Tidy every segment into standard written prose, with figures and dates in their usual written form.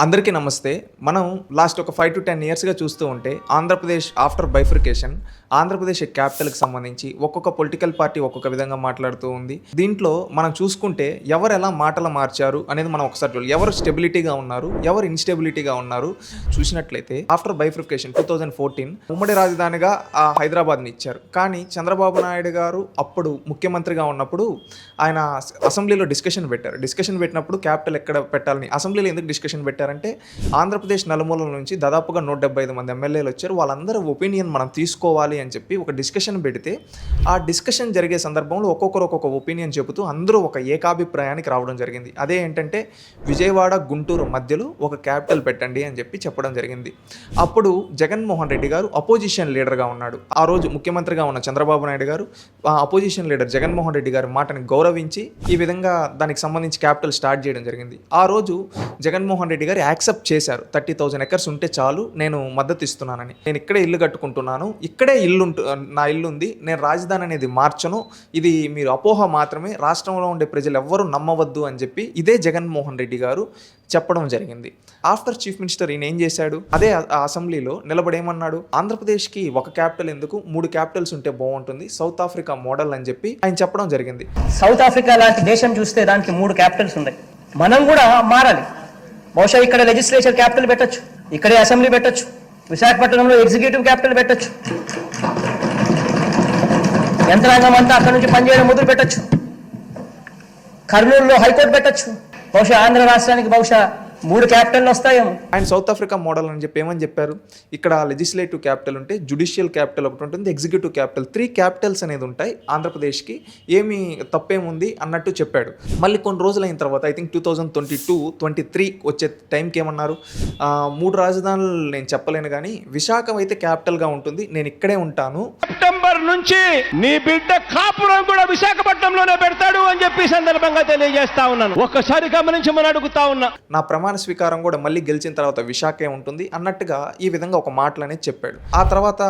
అందరికీ నమస్తే. మనం లాస్ట్ ఒక 5-10 ఇయర్స్‌గా చూస్తూ ఉంటే ఆంధ్రప్రదేశ్ ఆఫ్టర్ బైఫర్కేషన్ ఆంధ్రప్రదేశ్ క్యాపిటల్‌కి సంబంధించి ఒక్కొక్క పొలిటికల్ పార్టీ ఒక్కొక్క విధంగా మాట్లాడుతూ ఉంది. దీంట్లో మనం చూసుకుంటే ఎవరు ఎలా మాటలు మార్చారు అనేది మనం ఒకసారి చూడాలి. ఎవరు స్టెబిలిటీగా ఉన్నారు, ఎవరు ఇన్‌స్టెబిలిటీగా ఉన్నారు చూసినట్లయితే ఆఫ్టర్ బైఫర్కేషన్ 2014 ఉమ్మడి రాజధానిగా హైదరాబాద్‌ని ఇచ్చారు. కానీ చంద్రబాబు నాయుడు గారు అప్పుడు ముఖ్యమంత్రిగా ఉన్నప్పుడు ఆయన అసెంబ్లీలో డిస్కషన్ పెట్టారు. డిస్కషన్ పెట్టినప్పుడు క్యాపిటల్ ఎక్కడ పెట్టాలని అసెంబ్లీలో ఎందుకు డిస్కషన్ పెట్టారంటే ఆంధ్రప్రదేశ్ నలుమూలల నుంచి దాదాపుగా 175 మంది ఎమ్మెల్యేలు వచ్చారు. వాళ్ళందరూ ఒపీనియన్ మనం తీసుకోవాలి అని చెప్పి ఒక డిస్కషన్ పెడితే ఆ డిస్కషన్ జరిగే సందర్భంలో ఒక్కొక్కరు ఒక్కొక్క ఒపీనియన్ చెబుతూ అందరూ ఒక ఏకాభిప్రాయానికి రావడం జరిగింది. అదే ఏంటంటే విజయవాడ గుంటూరు మధ్యలో ఒక క్యాపిటల్ పెట్టండి అని చెప్పి చెప్పడం జరిగింది. అప్పుడు జగన్మోహన్ రెడ్డి గారు అపోజిషన్ లీడర్గా ఉన్నాడు. ఆ రోజు ముఖ్యమంత్రిగా ఉన్న చంద్రబాబు నాయుడు గారు అపోజిషన్ లీడర్ జగన్మోహన్ రెడ్డి గారి మాటని గౌరవించి ఈ విధంగా దానికి సంబంధించి క్యాపిటల్ స్టార్ట్ చేయడం జరిగింది. ఆ రోజు జగన్మోహన్ రెడ్డి గారు యాక్సెప్ట్ చేశారు. 30,000 ఎకర్స్ ఉంటే చాలు, నేను మద్దతు ఇస్తున్నానని. నేను ఇక్కడే ఇల్లు కట్టుకుంటున్నాను, ఇక్కడే నా ఇల్లు ఉంది, నేను రాజధాని అనేది మార్చను, ఇది మీరు అపోహ మాత్రమే, రాష్ట్రంలో ఉండే ప్రజలు ఎవ్వరూ నమ్మవద్దు అని చెప్పి ఇదే జగన్మోహన్ రెడ్డి గారు చెప్పడం జరిగింది. ఆఫ్టర్ చీఫ్ మినిస్టర్ ఈయన ఏం చేశాడు, అదే అసెంబ్లీలో నిలబడేమన్నాడు, ఆంధ్రప్రదేశ్కి ఒక క్యాపిటల్ ఎందుకు, 3 క్యాపిటల్స్ ఉంటే బాగుంటుంది, సౌత్ ఆఫ్రికా మోడల్ అని చెప్పి ఆయన చెప్పడం జరిగింది. సౌత్ ఆఫ్రికా లాంటి దేశం చూస్తే దానికి 3 క్యాపిటల్స్ ఉన్నాయి. మనం కూడా మారాలి. బహుశా ఇక్కడ లెజిస్లేచర్ క్యాపిటల్ పెట్టచ్చు, ఇక్కడే అసెంబ్లీ పెట్టచ్చు, విశాఖపట్నంలో ఎగ్జిక్యూటివ్ క్యాపిటల్ పెట్టచ్చు, యంత్రాంగం అంతా అక్కడ నుంచి పనిచేయడం మొదలు పెట్టచ్చు, కర్నూలులో హైకోర్టు పెట్టచ్చు. బహుశా ఆంధ్ర రాష్ట్రానికి బహుశా 3 క్యాపిటల్ వస్తాయేమో. ఆయన సౌత్ ఆఫ్రికా మోడల్ అని చెప్పి ఏమని చెప్పారు, ఇక్కడ లెజిస్లేటివ్ క్యాపిటల్ ఉంటే జుడిషియల్ క్యాపిటల్ ఒకటి ఉంటుంది, ఎగ్జిక్యూటివ్ క్యాపిటల్, 3 క్యాపిటల్స్ అనేది ఉంటాయి ఆంధ్రప్రదేశ్కి, ఏమి తప్పేముంది అన్నట్టు చెప్పాడు. మళ్ళీ కొన్ని రోజులు అయిన తర్వాత ఐ థింక్ 2022-23 వచ్చే టైంకి ఏమన్నారు, 3 రాజధానులు నేను చెప్పలేను కానీ విశాఖ అయితే క్యాపిటల్గా ఉంటుంది, నేను ఇక్కడే ఉంటాను, సెప్టెంబర్ నుంచి నీ బిడ్డ కాపురం కూడా విశాఖపట్నంలోనే పెడతాడు అని చెప్పి సందర్భంగా తెలియజేస్తా ఉన్నాను. ఒక్కసారి గమనించమని అడుగుతా ఉన్నా. నా ప్రమాణ స్వీకారం కూడా మళ్ళీ గెలిచిన తర్వాత విశాఖే ఉంటుంది అన్నట్టుగా ఈ విధంగా ఒక మాటలు అనేది చెప్పాడు. ఆ తర్వాత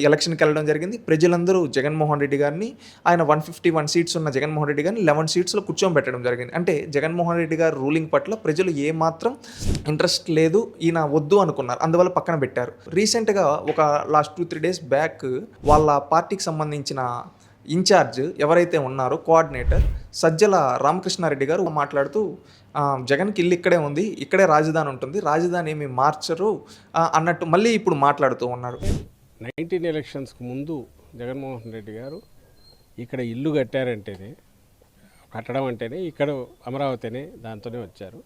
ఎలక్షన్కి వెళ్ళడం జరిగింది. ప్రజలందరూ జగన్మోహన్ రెడ్డి గారిని, ఆయన 151 సీట్స్ ఉన్న జగన్మోహన్ రెడ్డి గారిని 11 సీట్స్లో కూర్చోబెట్టడం జరిగింది. అంటే జగన్మోహన్ రెడ్డి గారు రూలింగ్ పట్ల ప్రజలు ఏమాత్రం ఇంట్రెస్ట్ లేదు, ఈయన వద్దు అనుకున్నారు, అందువల్ల పక్కన పెట్టారు. రీసెంట్గా ఒక లాస్ట్ 2-3 డేస్ బ్యాక్ వాళ్ళ పార్టీకి సంబంధించిన ఇన్ఛార్జ్ ఎవరైతే ఉన్నారో కోఆర్డినేటర్ సజ్జల రామకృష్ణారెడ్డి గారు మాట్లాడుతూ జగన్కి ఇల్లు ఇక్కడే ఉంది, ఇక్కడే రాజధాని ఉంటుంది, రాజధాని ఏమి మార్చరు అన్నట్టు మళ్ళీ ఇప్పుడు మాట్లాడుతూ ఉన్నారు. 19 ఎలక్షన్స్కి ముందు జగన్మోహన్ రెడ్డి గారు ఇక్కడ ఇల్లు కట్టడం అంటేనే ఇక్కడ అమరావతినే దాంతోనే వచ్చారు.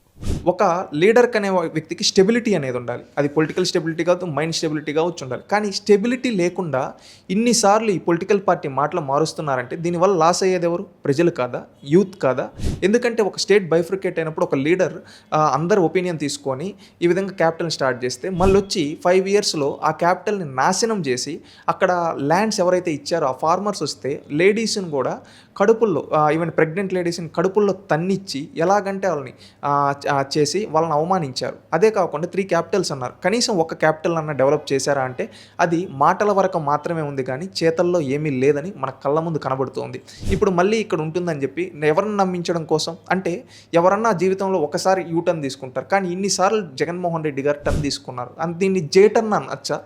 ఒక లీడర్ అనే వ్యక్తికి స్టెబిలిటీ అనేది ఉండాలి. అది పొలిటికల్ స్టెబిలిటీ కావచ్చు, మైండ్ స్టెబిలిటీ కావచ్చు ఉండాలి. కానీ స్టెబిలిటీ లేకుండా ఇన్నిసార్లు ఈ పొలిటికల్ పార్టీ మాటలు మారుస్తున్నారంటే దీనివల్ల లాస్ అయ్యేది ఎవరు? ప్రజలు కాదా, యూత్ కాదా? ఎందుకంటే ఒక స్టేట్ బైఫ్రికేట్ అయినప్పుడు ఒక లీడర్ అందరు ఒపీనియన్ తీసుకొని ఈ విధంగా క్యాపిటల్ స్టార్ట్ చేస్తే మళ్ళీ వచ్చి 5 ఇయర్స్లో ఆ క్యాపిటల్ని నాశనం చేసి అక్కడ ల్యాండ్స్ ఎవరైతే ఇచ్చారో ఆ ఫార్మర్స్ వస్తే లేడీస్ని కూడా కడుపుల్లో, ఈవెన్ ప్రెగ్నెంట్ లేడీస్ని కడుపుల్లో తన్నిచ్చి ఎలాగంటే వాళ్ళని చేసి వాళ్ళని అవమానించారు. అదే కాకుండా 3 క్యాపిటల్స్ అన్నారు. కనీసం ఒక క్యాపిటల్ అన్న డెవలప్ చేశారా అంటే అది మాటల వరకు మాత్రమే ఉంది కానీ చేతల్లో ఏమీ లేదని మన కళ్ళ ముందు కనబడుతుంది. ఇప్పుడు మళ్ళీ ఇక్కడ ఉంటుందని చెప్పి ఎవరిని నమ్మించడం కోసం, అంటే ఎవరన్నా జీవితంలో ఒకసారి యూటర్న్ తీసుకుంటారు, కానీ ఇన్నిసార్లు జగన్మోహన్ రెడ్డి గారు టర్న్ తీసుకున్నారు. దీన్ని జేటర్న్ అనొచ్చా?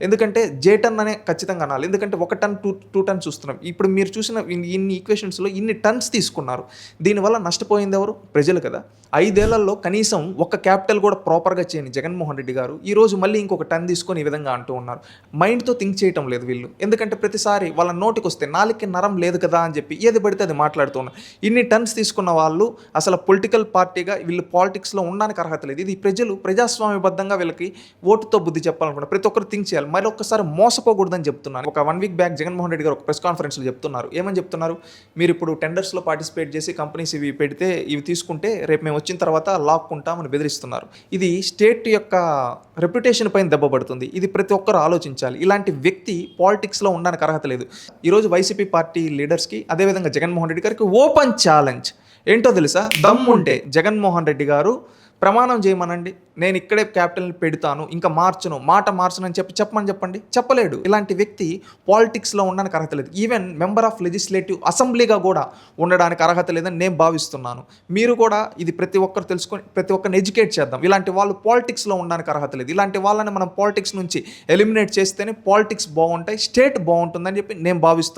ఎందుకంటే జేటన్ అనే ఖచ్చితంగా అనాలి. ఎందుకంటే 1 టన్ 2 టన్స్ చూస్తున్నాం. ఇప్పుడు మీరు చూసిన ఇన్ని ఈక్వేషన్స్లో ఇన్ని టన్స్ తీసుకున్నారు. దీనివల్ల నష్టపోయింది ఎవరు? ప్రజలు కదా. 5 ఏళ్లలో కనీసం ఒక క్యాపిటల్ కూడా ప్రాపర్గా చేయని జగన్మోహన్ రెడ్డి గారు ఈరోజు మళ్ళీ ఇంకొక టన్ తీసుకొని ఈ విధంగా అంటూ ఉన్నారు. మైండ్తో థింక్ చేయటం లేదు వీళ్ళు. ఎందుకంటే ప్రతిసారి వాళ్ళ నోటికి వస్తే నాలుగుకి నరం లేదు కదా అని చెప్పి ఏది పడితే అది మాట్లాడుతూ ఉన్నారు. ఇన్ని టన్స్ తీసుకున్న వాళ్ళు అసలు పొలిటికల్ పార్టీగా వీళ్ళు పాలిటిక్స్లో ఉండడానికి అర్హత లేదు. ఇది ప్రజలు ప్రజాస్వామ్యబద్ధంగా వీళ్ళకి ఓటుతో బుద్ధి చెప్పాలనుకుంటారు. ప్రతి ఒక్కరు థింక్ చేయాలి. మరి ఒక్కసారి మోసపోకూడదని చెప్తున్నాను. ఒక 1 వీక్ బ్యాక్ జగన్మోహన్ రెడ్డి గారు ఒక ప్రెస్ కాన్ఫరెన్స్లో చెప్తున్నారు. ఏమని చెప్తున్నారు, మీరు ఇప్పుడు టెండర్స్లో పార్టిసిపేట్ చేసి కంపెనీస్ ఇవి పెడితే ఇవి తీసుకుంటే రేపు మేము వచ్చిన తర్వాత లాక్కుంటామని బెదిరిస్తున్నారు. ఇది స్టేట్ యొక్క రెప్యుటేషన్ పైన దెబ్బ పడుతుంది. ఇది ప్రతి ఒక్కరు ఆలోచించాలి. ఇలాంటి వ్యక్తి పాలిటిక్స్లో ఉండడానికి అర్హత లేదు. ఈరోజు వైసీపీ పార్టీ లీడర్స్కి అదేవిధంగా జగన్మోహన్ రెడ్డి గారికి ఓపెన్ ఛాలెంజ్ ఏంటో తెలుసా? దమ్ముంటే జగన్మోహన్ రెడ్డి గారు ప్రమాణం చేయమనండి, నేను ఇక్కడే క్యాపిటల్ని పెడతాను, ఇంకా మార్చను అని చెప్పండి. చెప్పలేడు. ఇలాంటి వ్యక్తి పాలిటిక్స్లో ఉండడానికి అర్హత లేదు. ఈవెన్ మెంబర్ ఆఫ్ లెజిస్లేటివ్ అసెంబ్లీగా కూడా ఉండడానికి అర్హత లేదని నేను భావిస్తున్నాను. మీరు కూడా ఇది ప్రతి ఒక్కరు తెలుసుకొని ప్రతి ఒక్కరిని ఎడ్యుకేట్ చేద్దాం. ఇలాంటి వాళ్ళు పాలిటిక్స్లో ఉండడానికి అర్హత లేదు. ఇలాంటి వాళ్ళని మనం పాలిటిక్స్ నుంచి ఎలిమినేట్ చేస్తేనే పాలిటిక్స్ బాగుంటాయి, స్టేట్ బాగుంటుందని చెప్పి నేను భావిస్తున్నాను.